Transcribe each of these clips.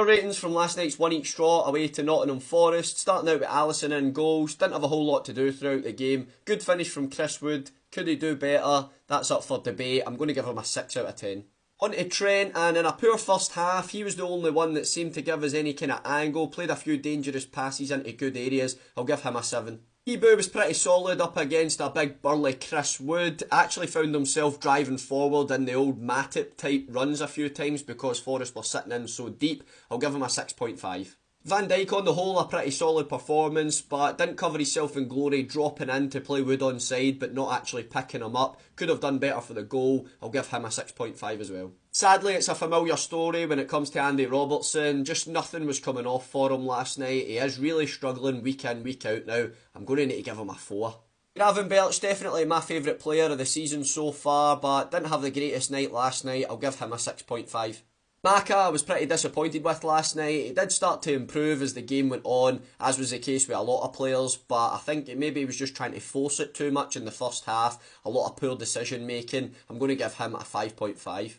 Ratings from last night's one each draw away to Nottingham Forest. Starting out with Alisson in goals, didn't have a whole lot to do throughout the game. Good finish from Chris Wood, could he do better? That's up for debate. I'm going to give him a 6 out of 10. On to Trent, and in a poor first half, he was the only one that seemed to give us any kind of angle, played a few dangerous passes into good areas. I'll give him a 7. Ebu was pretty solid up against a big burly Chris Wood. Actually found himself driving forward in the old Matip type runs a few times because Forest were sitting in so deep. I'll give him a 6.5. Van Dijk on the whole a pretty solid performance, but didn't cover himself in glory, dropping in to play Wood on side but not actually picking him up. Could have done better for the goal. I'll give him a 6.5 as well. Sadly, it's a familiar story when it comes to Andy Robertson. Just nothing was coming off for him last night. He is really struggling week in, week out now. I'm going to need to give him a 4. Gravenberch, definitely my favourite player of the season so far, but didn't have the greatest night last night. I'll give him a 6.5. Maka I was pretty disappointed with last night. He did start to improve as the game went on, as was the case with a lot of players, but I think maybe he was just trying to force it too much in the first half. A lot of poor decision making. I'm going to give him a 5.5.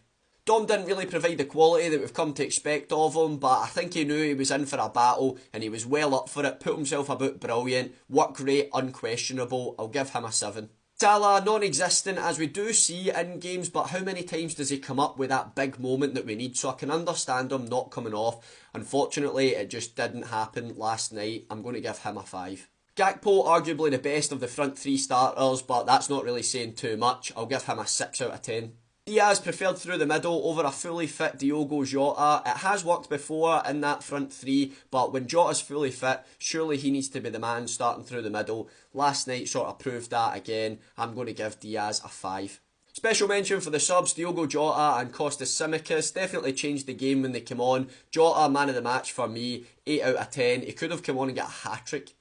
Dom didn't really provide the quality that we've come to expect of him, but I think he knew he was in for a battle and he was well up for it, put himself about brilliant, work rate unquestionable. I'll give him a 7. Salah, non-existent as we do see in games, but how many times does he come up with that big moment that we need? So I can understand him not coming off. Unfortunately, it just didn't happen last night. I'm going to give him a 5. Gakpo, arguably the best of the front 3 starters, but that's not really saying too much. I'll give him a 6 out of 10. Diaz preferred through the middle over a fully fit Diogo Jota. It has worked before in that front 3, but when Jota's fully fit, surely he needs to be the man starting through the middle. Last night sort of proved that again. I'm going to give Diaz a 5. Special mention for the subs, Diogo Jota and Kostas Tsimikas definitely changed the game when they came on. Jota, man of the match for me, 8 out of 10. He could have come on and got a hat-trick.